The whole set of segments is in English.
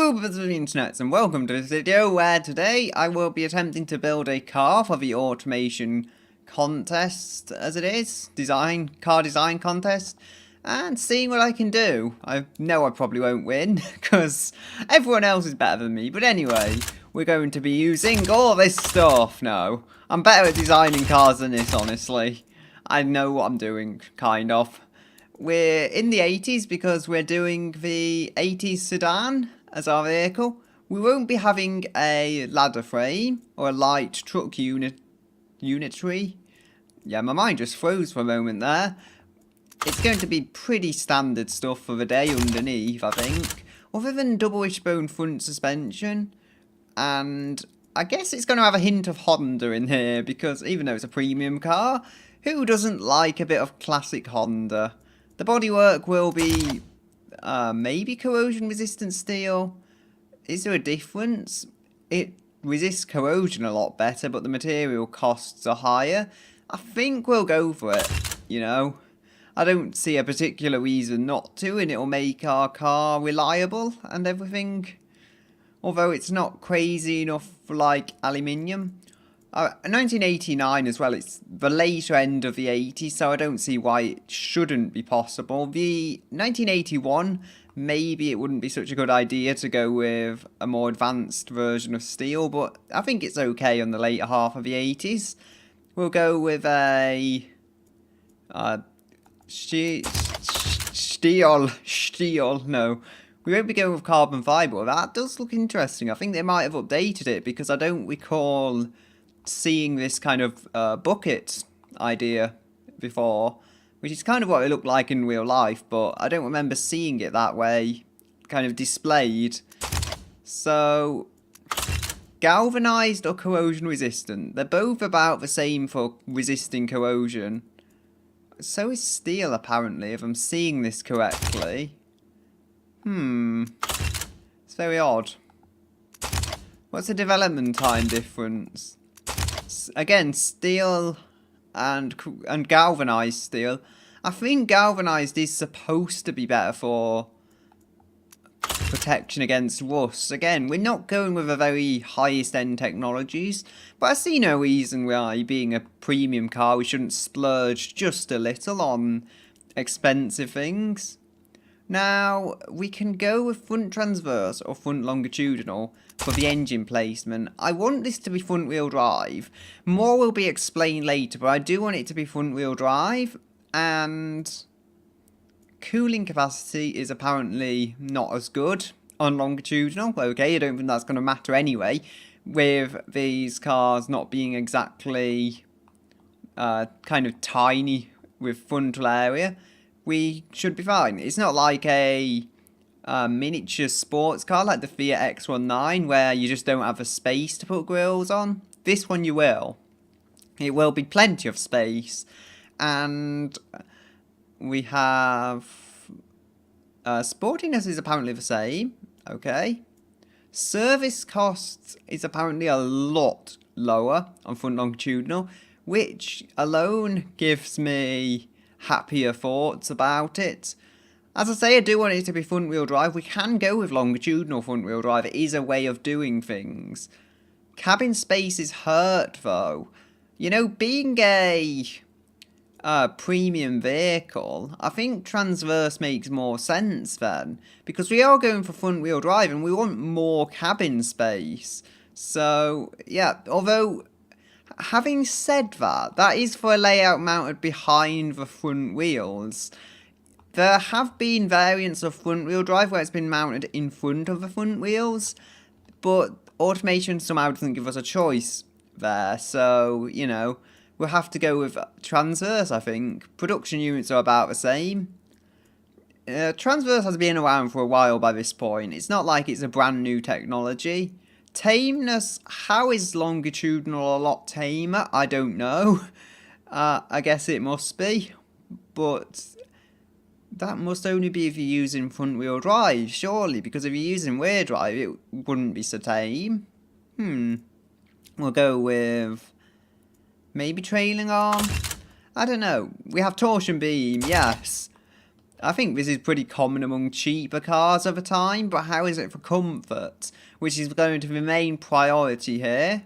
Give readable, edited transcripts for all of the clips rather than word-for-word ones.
Hello, brothers of the internet, and welcome to this video where today I will be attempting to build a car for the automation contest, as it is, car design contest, and seeing what I can do. I know I probably won't win, because everyone else is better than me, but anyway, we're going to be using all this stuff. No, I'm better at designing cars than this, honestly. I know what I'm doing, kind of. We're in the 80s because we're doing the 80s sedan as our vehicle. We won't be having a ladder frame or a light truck unitary. Yeah, my mind just froze for a moment there. It's going to be pretty standard stuff for the day underneath, I think. Other than double wishbone front suspension. And I guess it's going to have a hint of Honda in here because even though it's a premium car, who doesn't like a bit of classic Honda? The bodywork will be maybe corrosion resistant steel. Is there a difference? It resists corrosion a lot better, but the material costs are higher. I think we'll go for it, you know. I don't see a particular reason not to, and it'll make our car reliable and everything. Although it's not crazy enough for like aluminium. 1989 as well, it's the later end of the 80s, so I don't see why it shouldn't be possible. The 1981, maybe it wouldn't be such a good idea to go with a more advanced version of steel, but I think it's okay on the later half of the 80s. We'll go with a steel, no. We won't be going with carbon fibre. That does look interesting. I think they might have updated it because I don't recall seeing this kind of bucket idea before, which is kind of what it looked like in real life, but I don't remember seeing it that way, kind of displayed. So, galvanized or corrosion resistant? They're both about the same for resisting corrosion. So is steel, apparently, if I'm seeing this correctly. It's very odd. What's the development time difference? Again, steel and galvanized steel. I think galvanized is supposed to be better for protection against rust. Again, we're not going with the very highest end technologies, but I see no reason why, being a premium car, we shouldn't splurge just a little on expensive things. Now, we can go with front transverse or front longitudinal for the engine placement. I want this to be front wheel drive. More will be explained later, but I do want it to be front wheel drive. And cooling capacity is apparently not as good on longitudinal. Okay, I don't think that's going to matter anyway, with these cars not being exactly kind of tiny with frontal area. We should be fine. It's not like a miniature sports car like the Fiat X19 where you just don't have a space to put grills on. This one you will. It will be plenty of space. And we have sportiness is apparently the same. Okay. Service costs is apparently a lot lower on front longitudinal, which alone gives me happier thoughts about it. As I say, I do want it to be front wheel drive. We can go with longitudinal front wheel drive. It is a way of doing things. Cabin space is hurt though. You know, being a premium vehicle, I think transverse makes more sense then, because we are going for front wheel drive and we want more cabin space. So yeah, although having said that, that is for a layout mounted behind the front wheels. There have been variants of front wheel drive where it's been mounted in front of the front wheels, but automation somehow doesn't give us a choice there, so, you know, we'll have to go with transverse, I think. Production units are about the same. Transverse has been around for a while by this point. It's not like it's a brand new technology. Tameness, how is longitudinal a lot tamer? I don't know. I guess it must be. But that must only be if you're using front wheel drive, surely. Because if you're using rear drive, it wouldn't be so tame. We'll go with maybe trailing arm. I don't know. We have torsion beam, yes. I think this is pretty common among cheaper cars over time, but how is it for comfort? Which is going to be the main priority here.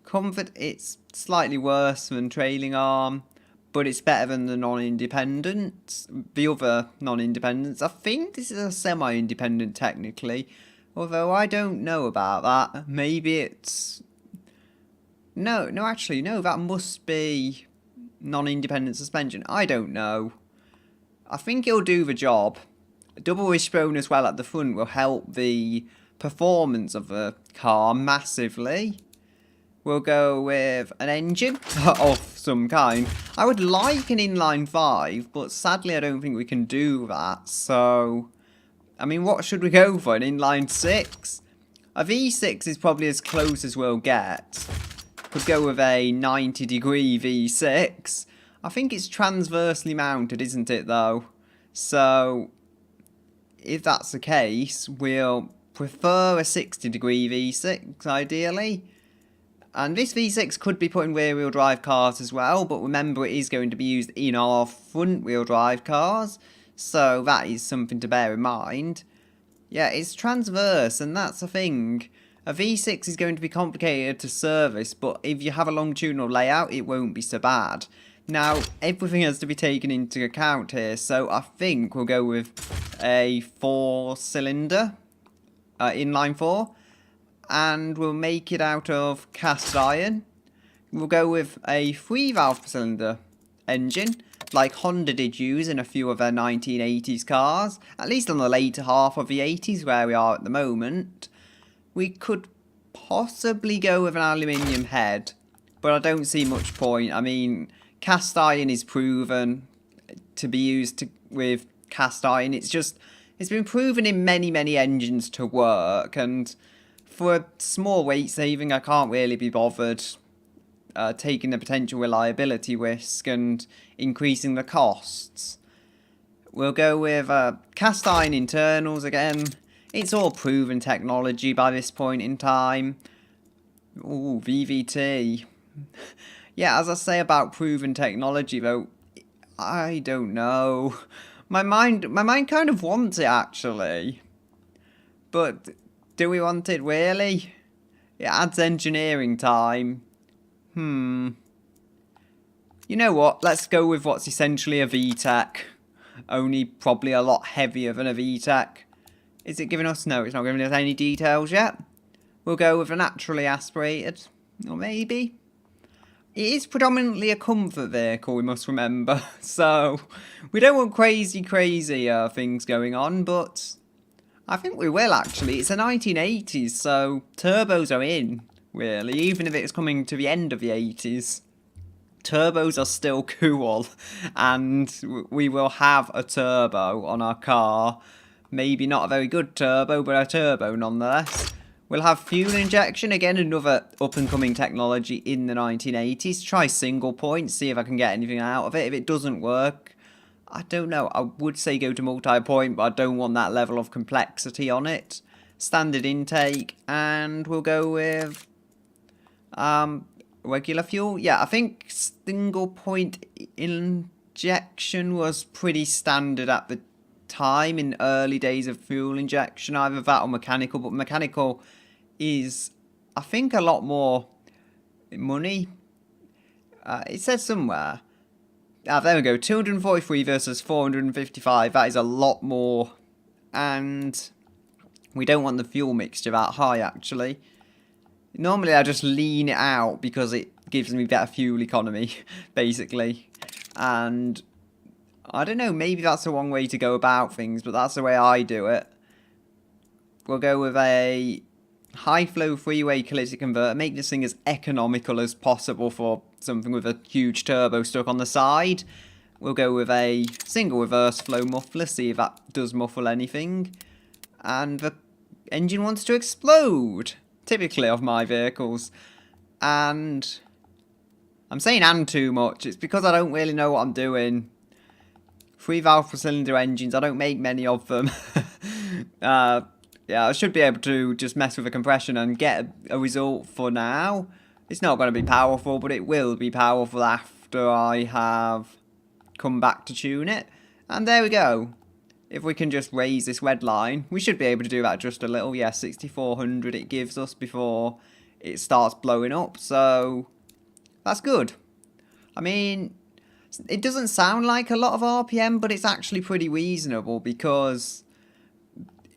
Comfort, it's slightly worse than trailing arm, but it's better than the non-independent. The other non-independents, I think this is a semi-independent technically, although I don't know about that. Maybe it's... No, actually, no, that must be non-independent suspension. I don't know. I think it'll do the job. A double wishbone as well at the front will help the performance of the car massively. We'll go with an engine of some kind. I would like an inline 5, but sadly I don't think we can do that. So, I mean, what should we go for? An inline 6? A V6 is probably as close as we'll get. Could go with a 90-degree V6. I think it's transversely mounted, isn't it, though? So, if that's the case, we'll prefer a 60-degree V6, ideally. And this V6 could be put in rear-wheel drive cars as well, but remember it is going to be used in our front-wheel drive cars, so that is something to bear in mind. Yeah, it's transverse, and that's the thing. A V6 is going to be complicated to service, but if you have a longitudinal layout, it won't be so bad. Now, everything has to be taken into account here, so I think we'll go with a 4-cylinder, inline 4. And we'll make it out of cast iron. We'll go with a 3-valve per cylinder engine, like Honda did use in a few of their 1980s cars, at least on the later half of the 80s where we are at the moment. We could possibly go with an aluminium head, but I don't see much point. I mean, cast iron is proven to be used with cast iron. It's been proven in many engines to work, and for a small weight saving, I can't really be bothered taking the potential reliability risk and increasing the costs. We'll go with cast iron internals again. It's all proven technology by this point in time. Ooh, VVT. Yeah, as I say about proven technology though, I don't know. My mind kind of wants it actually. But do we want it really? It adds engineering time. You know what? Let's go with what's essentially a VTEC. Only probably a lot heavier than a VTEC. Is it giving us? No, it's not giving us any details yet. We'll go with a naturally aspirated. Or maybe. It is predominantly a comfort vehicle, we must remember. So, we don't want crazy things going on, but I think we will actually. It's the 1980s, so turbos are in, really. Even if it's coming to the end of the 80s. Turbos are still cool, and we will have a turbo on our car. Maybe not a very good turbo, but a turbo nonetheless. We'll have fuel injection, again another up-and-coming technology in the 1980s. Try single point, see if I can get anything out of it. If it doesn't work, I don't know, I would say go to multi-point, but I don't want that level of complexity on it. Standard intake, and we'll go with regular fuel. Yeah, I think single point injection was pretty standard at the time in early days of fuel injection, either that or mechanical, but mechanical is, I think, a lot more money. It says somewhere. There we go, 243 versus 455, that is a lot more, and we don't want the fuel mixture that high actually. Normally I just lean it out because it gives me better fuel economy, basically, and I don't know, maybe that's the wrong way to go about things, but that's the way I do it. We'll go with a high-flow three-way catalytic converter, make this thing as economical as possible for something with a huge turbo stuck on the side. We'll go with a single reverse flow muffler, see if that does muffle anything. And the engine wants to explode, typically of my vehicles. And I'm saying "and" too much, it's because I don't really know what I'm doing. 3-valve per cylinder engines, I don't make many of them. Yeah, I should be able to just mess with the compression and get a result for now. It's not going to be powerful, but it will be powerful after I have come back to tune it. And there we go. If we can just raise this red line, we should be able to do that just a little. Yeah, 6,400 it gives us before it starts blowing up. So that's good. I mean, it doesn't sound like a lot of RPM, but it's actually pretty reasonable because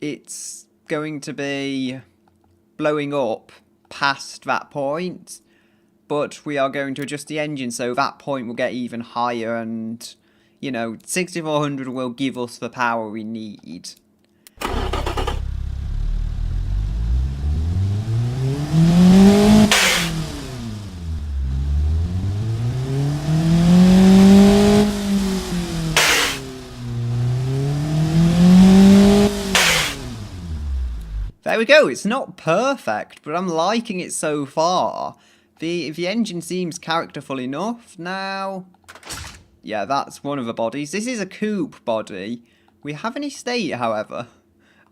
it's going to be blowing up past that point. But we are going to adjust the engine so that point will get even higher and, you know, 6,400 will give us the power we need. There we go, it's not perfect, but I'm liking it so far. The engine seems characterful enough. Now, yeah, that's one of the bodies. This is a coupe body. We have an estate, however.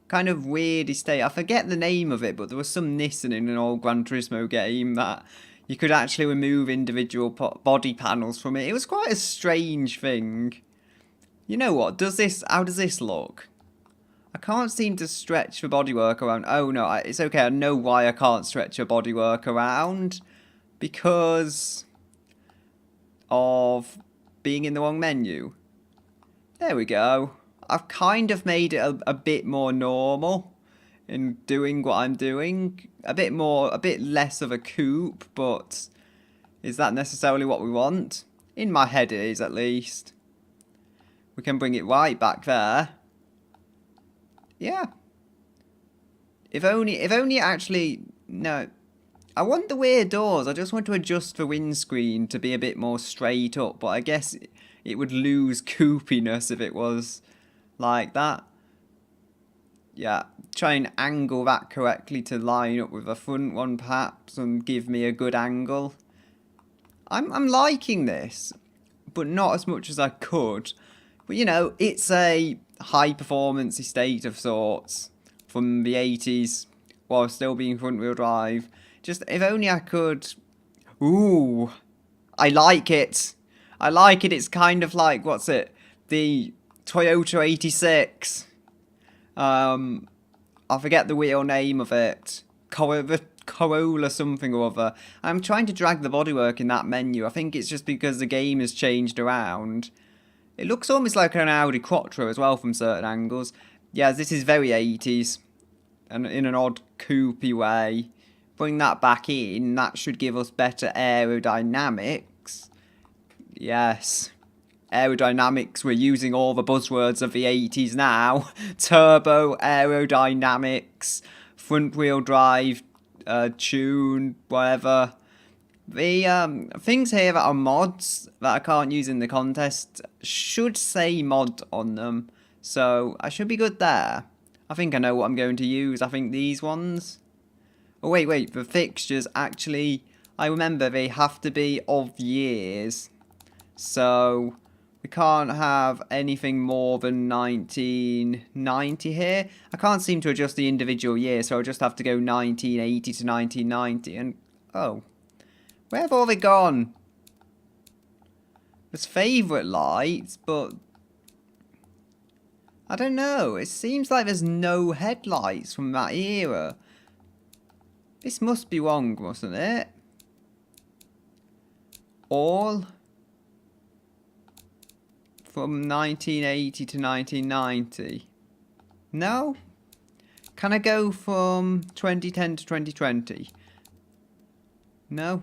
Kind of weird estate. I forget the name of it, but there was some Nissan in an old Gran Turismo game that you could actually remove individual body panels from it. It was quite a strange thing. You know what? How does this look? I can't seem to stretch the bodywork around. Oh no, it's okay. I know why I can't stretch the bodywork around. Because of being in the wrong menu. There we go. I've kind of made it a bit more normal in doing what I'm doing. A bit less of a coupe, but is that necessarily what we want? In my head it is, at least. We can bring it right back there. Yeah. If only actually, no. I want the weird doors. I just want to adjust the windscreen to be a bit more straight up, but I guess it would lose coupiness if it was like that. Yeah, try and angle that correctly to line up with the front one perhaps and give me a good angle. I'm liking this, but not as much as I could. But you know, it's a high performance estate of sorts from the 80s while still being front wheel drive. Just, if only I could... Ooh, I like it. I like it. It's kind of like, what's it? The Toyota 86. I forget the real name of it. Corolla something or other. I'm trying to drag the bodywork in that menu. I think it's just because the game has changed around. It looks almost like an Audi Quattro as well from certain angles. Yeah, this is very 80s. And in an odd coupey way. Bring that back in, that should give us better aerodynamics. Yes. Aerodynamics, we're using all the buzzwords of the 80s now. Turbo, aerodynamics, front wheel drive, tune, whatever. The things here that are mods that I can't use in the contest should say mod on them. So I should be good there. I think I know what I'm going to use. I think these ones. Oh, wait, the fixtures, actually, I remember they have to be of years. So, we can't have anything more than 1990 here. I can't seem to adjust the individual year, so I'll just have to go 1980 to 1990. And, oh, where have all they gone? There's favourite lights, but I don't know. It seems like there's no headlights from that era. This must be wrong, mustn't it? All from 1980 to 1990. No? Can I go from 2010 to 2020? No?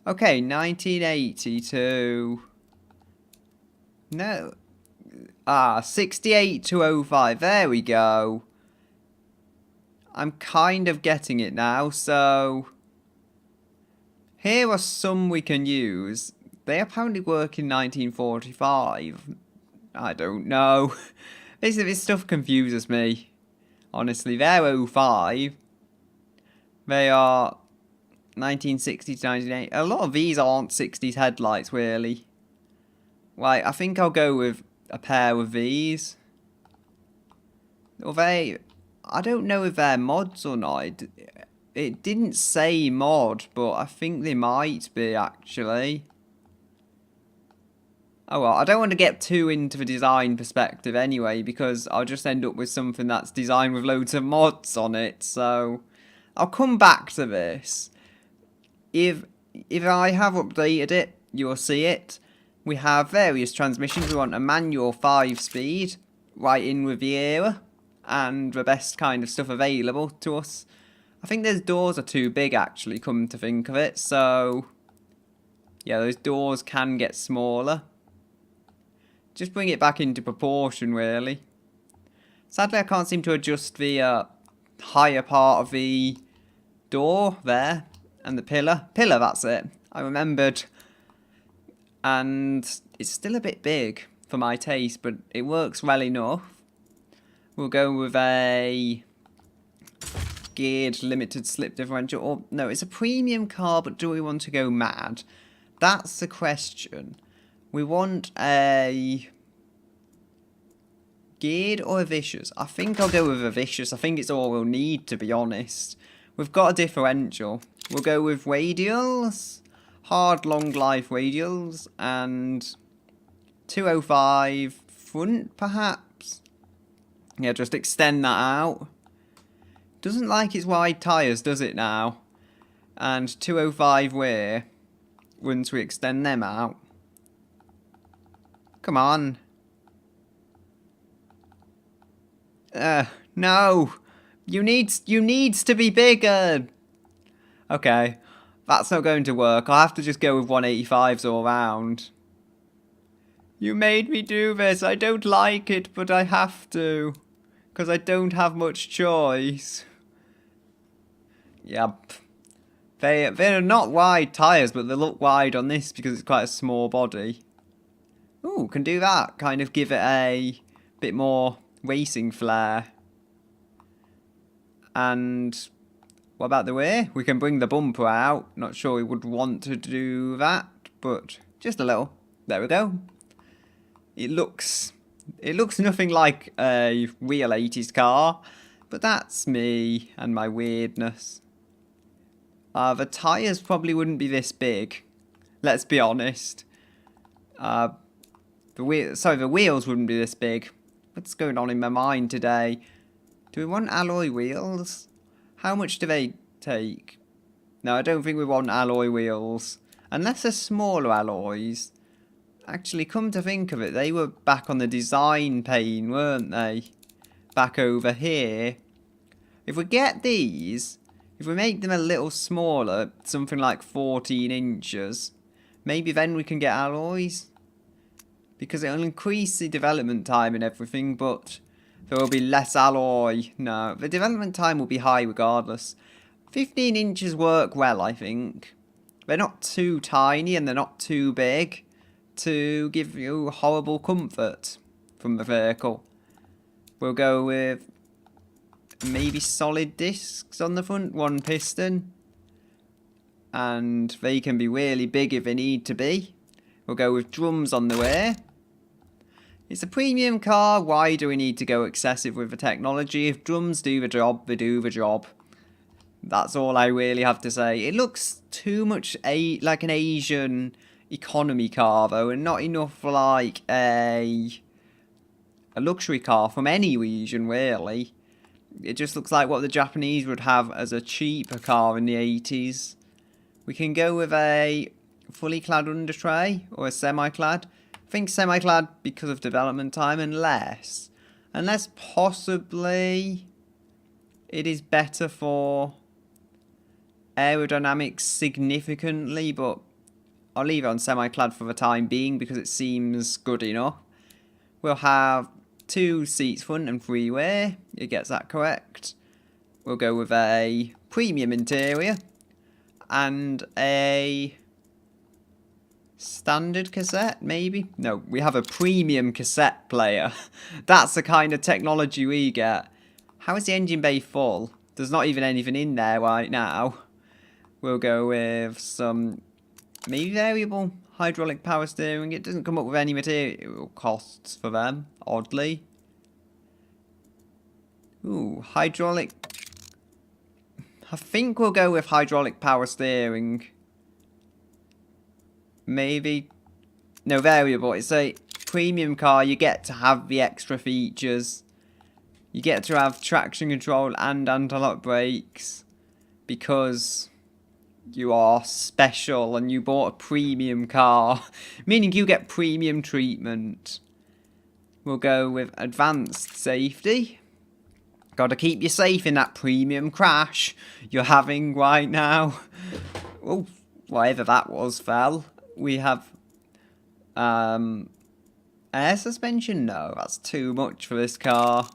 Okay, 1980 to... No. 68 to 05. There we go. I'm kind of getting it now, so... Here are some we can use. They apparently work in 1945. I don't know. This stuff confuses me. Honestly, they're 05. They are 1960 to 1980. A lot of these aren't 60s headlights, really. Right, I think I'll go with a pair of these. Or I don't know if they're mods or not. It didn't say mod, but I think they might be, actually. Oh well, I don't want to get too into the design perspective anyway, because I'll just end up with something that's designed with loads of mods on it, so I'll come back to this. If I have updated it, you'll see it. We have various transmissions. We want a manual 5-speed, right in with the era, and the best kind of stuff available to us. I think those doors are too big actually, come to think of it, so yeah, those doors can get smaller. Just bring it back into proportion, really. Sadly, I can't seem to adjust the higher part of the door there. And the pillar. Pillar, that's it. I remembered. And it's still a bit big for my taste, but it works well enough. We'll go with a geared limited slip differential. Or, no, it's a premium car, but do we want to go mad? That's the question. We want a geared or a vicious? I think I'll go with a vicious. I think it's all we'll need, to be honest. We've got a differential. We'll go with radials, hard long life radials, and 205 front, perhaps. Yeah, just extend that out. Doesn't like its wide tyres, does it now? And 205 rear, once we extend them out. Come on. No. You needs to be bigger. Okay. That's not going to work. I'll have to just go with 185s all round. You made me do this. I don't like it, but I have to. Because I don't have much choice. Yep. They're not wide tyres, but they look wide on this because it's quite a small body. Ooh, can do that. Kind of give it a bit more racing flair. And what about the rear? We can bring the bumper out. Not sure we would want to do that, but just a little. There we go. It looks nothing like a real 80s car, but that's me and my weirdness. The tyres probably wouldn't be this big. Let's be honest. The wheels wouldn't be this big. What's going on in my mind today? Do we want alloy wheels? How much do they take? No, I don't think we want alloy wheels. Unless they're smaller alloys. Actually, come to think of it, they were back on the design pane, weren't they? Back over here. If we get these, if we make them a little smaller, something like 14 inches, maybe then we can get alloys. Because it'll increase the development time and everything, but there will be less alloy. No, the development time will be high regardless. 15 inches work well, I think. They're not too tiny and they're not too big to give you horrible comfort from the vehicle. We'll go with maybe solid discs on the front, one piston. And they can be really big if they need to be. We'll go with drums on the rear. It's a premium car, why do we need to go excessive with the technology? If drums do the job, they do the job. That's all I really have to say. It looks too much like an Asian economy car though, and not enough like a luxury car from any region really. It just looks like what the Japanese would have as a cheaper car in the 80s. We can go with a fully clad under tray or a semi-clad. I think semi-clad because of development time, unless possibly it is better for aerodynamics significantly, but I'll leave it on semi-clad for the time being because it seems good enough. We'll have 2 seats front and 3 rear. It gets that correct. We'll go with a premium interior and a standard cassette, maybe? No, we have a premium cassette player. That's the kind of technology we get. How is the engine bay full? There's not even anything in there right now. We'll go with some maybe variable hydraulic power steering. It doesn't come up with any material costs for them, oddly. Ooh, hydraulic. I think we'll go with hydraulic power steering. Maybe no, variable. It's a premium car. You get to have the extra features. You get to have traction control and anti-lock brakes because you are special and you bought a premium car, meaning you get premium treatment. We'll go with advanced safety. Got to keep you safe in that premium crash you're having right now. Oh, whatever that was fell. We have air suspension. No, that's too much for this car.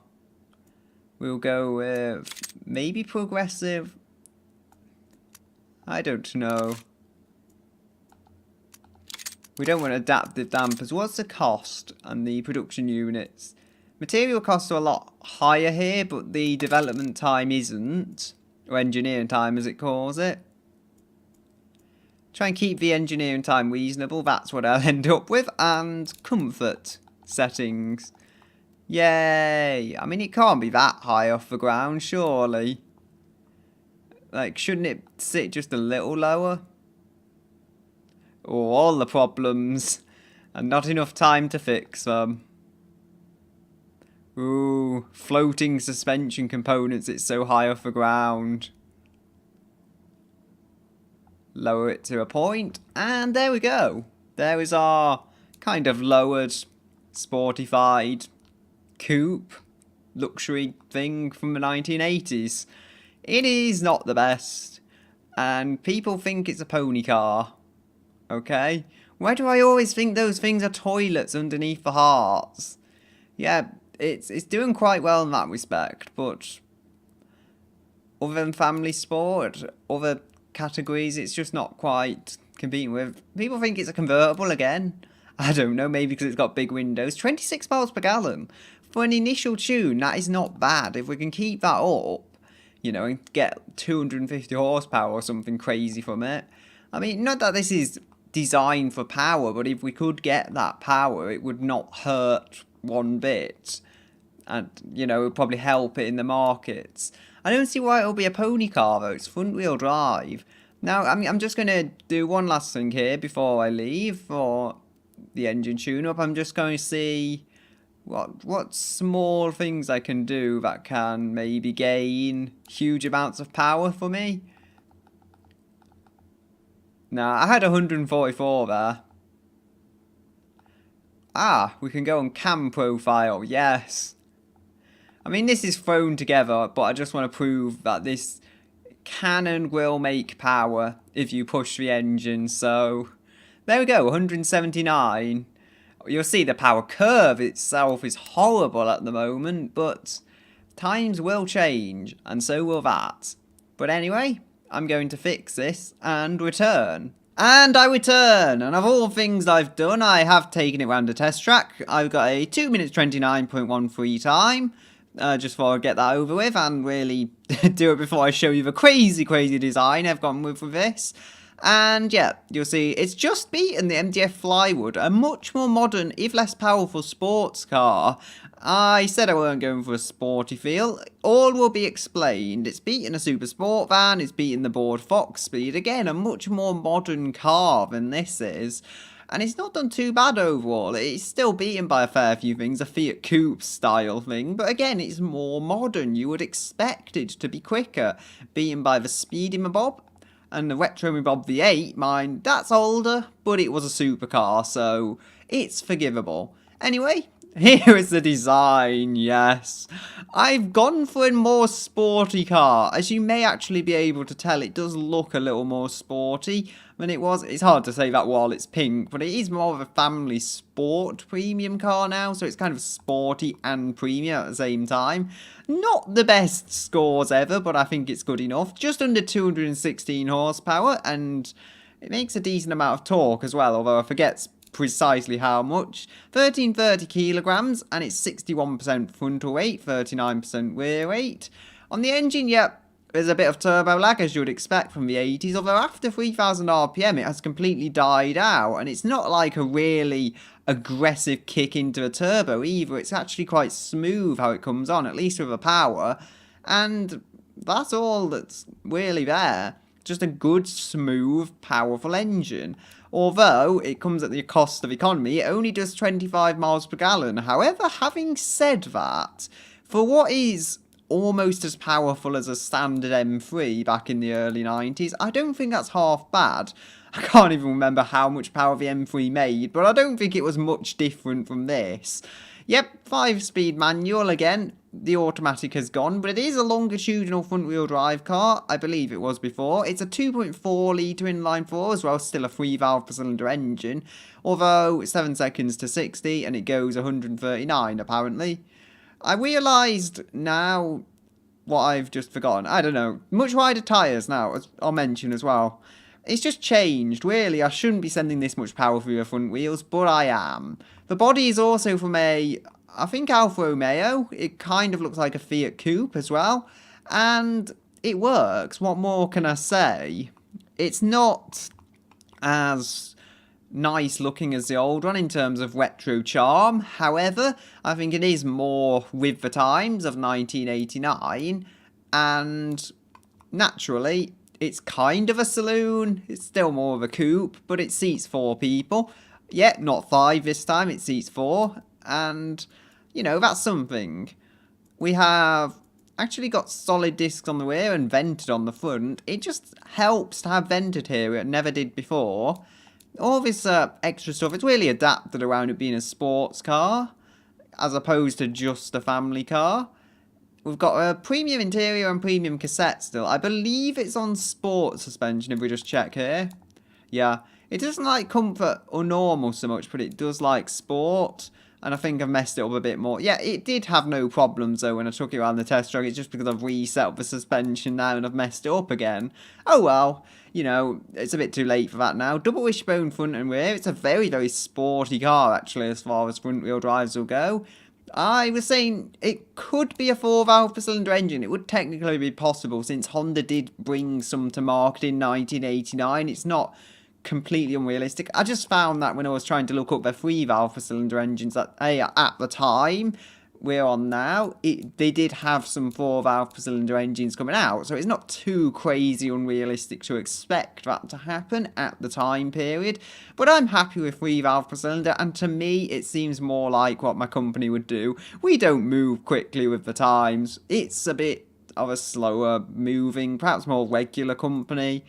We'll go with maybe progressive. I don't know. We don't want adaptive dampers. What's the cost and the production units? Material costs are a lot higher here, but the development time isn't. Or engineering time, as it calls it. Try and keep the engineering time reasonable. That's what I'll end up with. And comfort settings. Yay! I mean, it can't be that high off the ground, surely. Like, shouldn't it sit just a little lower? Oh, all the problems. And not enough time to fix them. Ooh, floating suspension components, it's so high off the ground. Lower it to a point, and there we go. There is our kind of lowered, sportified coupe luxury thing from the 1980s. It is not the best, and people think it's a pony car. Okay? Why do I always think those things are toilets underneath the hearts? Yeah, it's doing quite well in that respect, but other than family sport, other categories, it's just not quite competing with. People think it's a convertible again. I don't know, maybe because it's got big windows. 26 miles per gallon. For an initial tune, that is not bad. If we can keep that up, you know, and get 250 horsepower or something crazy from it. I mean, not that this is designed for power, but if we could get that power, it would not hurt one bit. And, you know, it would probably help it in the markets. I don't see why it'll be a pony car, though. It's front-wheel drive. Now, I mean, I'm just going to do one last thing here before I leave for the engine tune-up. I'm just going to see what small things I can do that can maybe gain huge amounts of power for me. Now, I had 144 there. Ah, we can go on cam profile, yes. I mean, this is thrown together, but I just want to prove that this can and will make power if you push the engine. So, there we go, 179. You'll see the power curve itself is horrible at the moment, but times will change, and so will that. But anyway, I'm going to fix this and return. And I return, and of all things I've done, I have taken it round a test track. I've got a 2 minutes 29.13 time. Just before I get that over with and really do it before I show you the crazy design I've gone with this. And yeah, you'll see it's just beaten the MDF Flywood, a much more modern, if less powerful sports car. I said I weren't going for a sporty feel. All will be explained. It's beaten a super sport van, it's beaten the Board Fox Speed. Again, a much more modern car than this is. And it's not done too bad overall. It's still beaten by a fair few things, a Fiat Coupe style thing. But again, it's more modern. You would expect it to be quicker. Beaten by the Speedy Mabob and the Retro Mabob V8. Mine, that's older, but it was a supercar, so it's forgivable. Anyway, here is the design, yes. I've gone for a more sporty car. As you may actually be able to tell, it does look a little more sporty than it was. It's hard to say that while it's pink, but it is more of a family sport premium car now, so it's kind of sporty and premium at the same time. Not the best scores ever, but I think it's good enough. Just under 216 horsepower, and it makes a decent amount of torque as well, although I forget precisely how much. 1330 kilograms, and it's 61% frontal weight, 39% rear weight. On the engine, yep, there's a bit of turbo lag, as you would expect from the 80s, although after 3000 RPM it has completely died out, and it's not like a really aggressive kick into a turbo either. It's actually quite smooth how it comes on, at least with the power, and that's all that's really there. Just a good, smooth, powerful engine. Although it comes at the cost of economy, it only does 25 miles per gallon. However, having said that, for what is almost as powerful as a standard M3 back in the early 90s, I don't think that's half bad. I can't even remember how much power the M3 made, but I don't think it was much different from this. Yep, 5-speed manual again. The automatic has gone, but it is a longitudinal front-wheel drive car. I believe it was before. It's a 2.4 litre inline-4 as well, still a 3-valve per cylinder engine. Although 7 seconds to 60 and it goes 139 apparently. I realised now what I've just forgotten. I don't know. Much wider tyres now, as I'll mention as well. It's just changed, really. I shouldn't be sending this much power through the front wheels, but I am. The body is also from I think Alfa Romeo. It kind of looks like a Fiat Coupe as well. And it works. What more can I say? It's not as nice looking as the old one in terms of retro charm. However, I think it is more with the times of 1989. And naturally, it's kind of a saloon. It's still more of a coupe, but it seats 4 people. Yeah, not 5 this time, it seats 4. And, you know, that's something. We have actually got solid discs on the rear and vented on the front. It just helps to have vented here, it never did before. All this extra stuff, it's really adapted around it being a sports car, as opposed to just a family car. We've got a premium interior and premium cassette still. I believe it's on sport suspension if we just check here. Yeah, it doesn't like comfort or normal so much, but it does like sport. And I think I've messed it up a bit more. Yeah, it did have no problems though when I took it around the test track. It's just because I've reset up the suspension now and I've messed it up again. Oh well, you know, it's a bit too late for that now. Double wishbone front and rear. It's a very, very sporty car actually as far as front wheel drives will go. I was saying it could be a 4-valve per cylinder engine. It would technically be possible since Honda did bring some to market in 1989. It's not completely unrealistic. I just found that when I was trying to look up their 3-valve per cylinder engines that at the time we're on now, they did have some 4-valve per cylinder engines coming out, so it's not too crazy unrealistic to expect that to happen at the time period. But I'm happy with 3-valve per cylinder, and to me it seems more like what my company would do. We don't move quickly with the times. It's a bit of a slower moving, perhaps more regular company.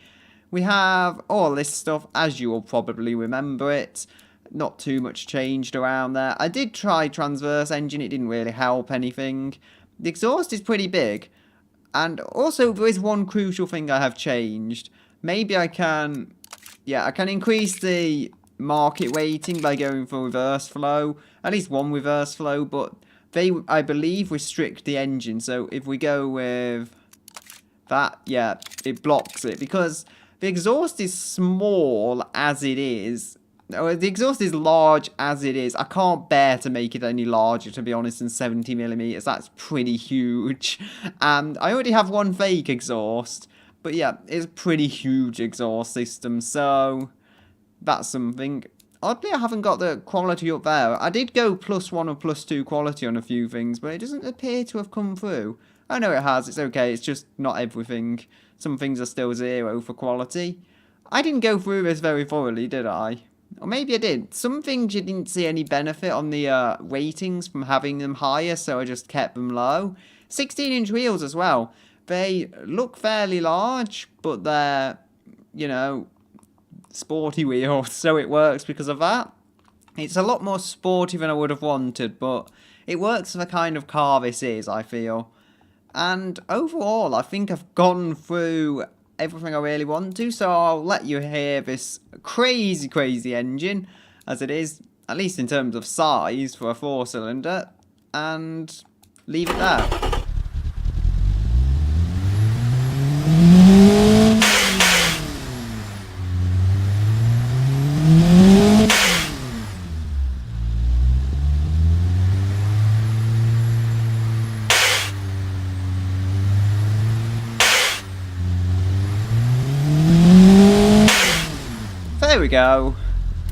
We have all this stuff, as you will probably remember it. Not too much changed around there. I did try transverse engine, it didn't really help anything. The exhaust is pretty big. And also there is one crucial thing I have changed. Maybe I can increase the market rating by going for reverse flow. At least one reverse flow, but they, I believe, restrict the engine. So if we go with that, yeah, it blocks it. Because the exhaust is small as it is. The exhaust is large as it is. I can't bear to make it any larger, to be honest, than 70mm. That's pretty huge. And I already have one fake exhaust. But yeah, it's a pretty huge exhaust system. So that's something. Oddly, I haven't got the quality up there. I did go +1 or +2 quality on a few things, but it doesn't appear to have come through. I know it has. It's okay. It's just not everything. Some things are still 0 for quality. I didn't go through this very thoroughly, did I? Or maybe I did. Some things you didn't see any benefit on the ratings from having them higher, so I just kept them low. 16-inch wheels as well. They look fairly large, but they're, you know, sporty wheels, so it works because of that. It's a lot more sporty than I would have wanted, but it works for the kind of car this is, I feel. And overall, I think I've gone through everything I really want to, so I'll let you hear this crazy, crazy engine, as it is, at least in terms of size for a 4-cylinder, and leave it there. There we go.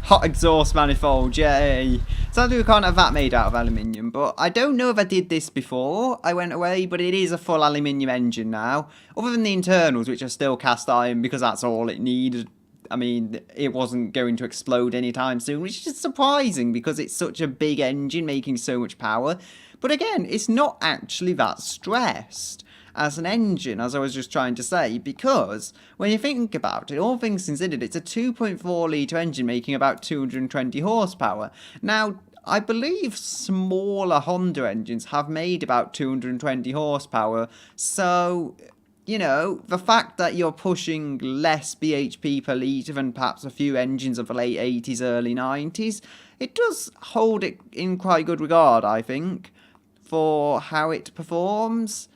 Hot exhaust manifold, yay. Sadly we can't have that made out of aluminium, but I don't know if I did this before I went away, but it is a full aluminium engine now. Other than the internals, which are still cast iron because that's all it needed I mean, it wasn't going to explode anytime soon, which is surprising because it's such a big engine making so much power. But again, it's not actually that stressed as an engine, as I was just trying to say, because when you think about it, all things considered, it's a 2.4 litre engine making about 220 horsepower. Now, I believe smaller Honda engines have made about 220 horsepower, so, you know, the fact that you're pushing less bhp per litre than perhaps a few engines of the late 80s, early 90s, it does hold it in quite good regard, I think, for how it performs.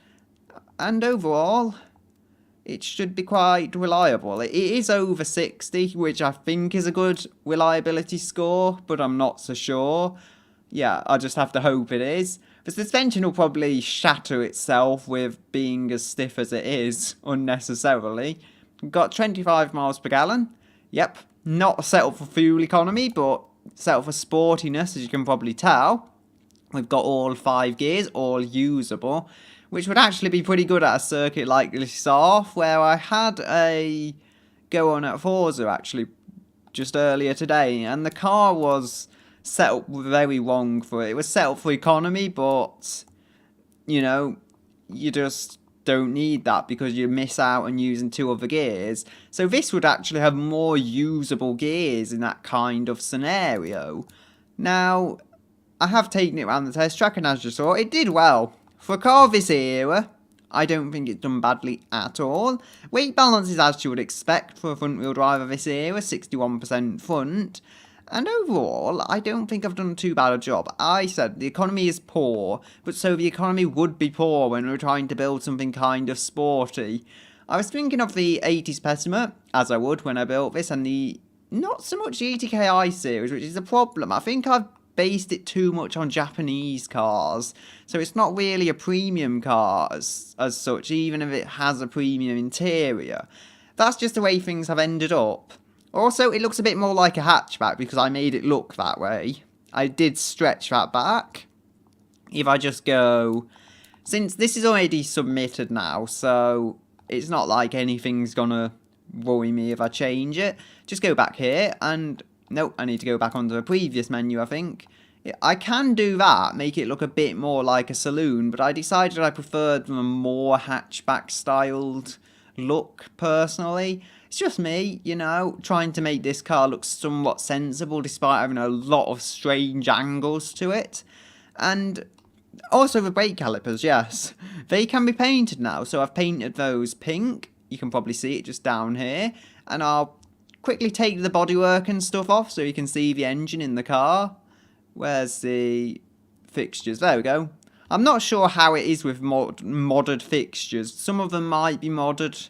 And overall, it should be quite reliable. It is over 60, which I think is a good reliability score, but I'm not so sure. Yeah, I just have to hope it is. The suspension will probably shatter itself with being as stiff as it is, unnecessarily. We've got 25 miles per gallon. Yep, not set up for fuel economy, but set up for sportiness, as you can probably tell. We've got all 5 gears, all usable, which would actually be pretty good at a circuit like Lisarf, where I had a go on at Forza actually just earlier today, and the car was set up very wrong for it. It was set up for economy, but, you know, you just don't need that because you miss out on using 2 other gears. So this would actually have more usable gears in that kind of scenario. Now, I have taken it around the test track, and as you saw, it did well. For a car of this era, I don't think it's done badly at all. Weight balance is as you would expect for a front-wheel drive of this era, 61% front. And overall, I don't think I've done too bad a job. I said the economy is poor, but so the economy would be poor when we were trying to build something kind of sporty. I was thinking of the 80s Pessima, as I would when I built this, and the not so much the 80Ki series, which is a problem. I think I've based it too much on Japanese cars, so it's not really a premium car as such, even if it has a premium interior. That's just the way things have ended up. Also, it looks a bit more like a hatchback because I made it look that way. I did stretch that back. If I just go, since this is already submitted now, so it's not like anything's gonna worry me if I change it. Just go back here, and nope, I need to go back onto the previous menu, I think. I can do that, make it look a bit more like a saloon, but I decided I preferred a more hatchback-styled look, personally. It's just me, you know, trying to make this car look somewhat sensible despite having a lot of strange angles to it. And also the brake calipers, yes. They can be painted now, so I've painted those pink. You can probably see it just down here. And I'll quickly take the bodywork and stuff off so you can see the engine in the car. Where's the fixtures? There we go. I'm not sure how it is with modded fixtures. Some of them might be modded.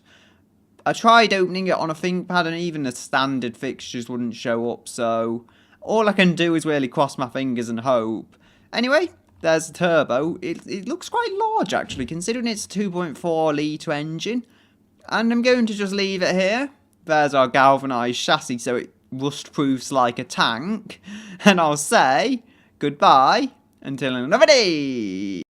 I tried opening it on a ThinkPad and even the standard fixtures wouldn't show up, so all I can do is really cross my fingers and hope. Anyway, there's the turbo. It looks quite large actually, considering it's a 2.4 litre engine. And I'm going to just leave it here. There's our galvanised chassis, so it rust-proofs like a tank. And I'll say goodbye until another day.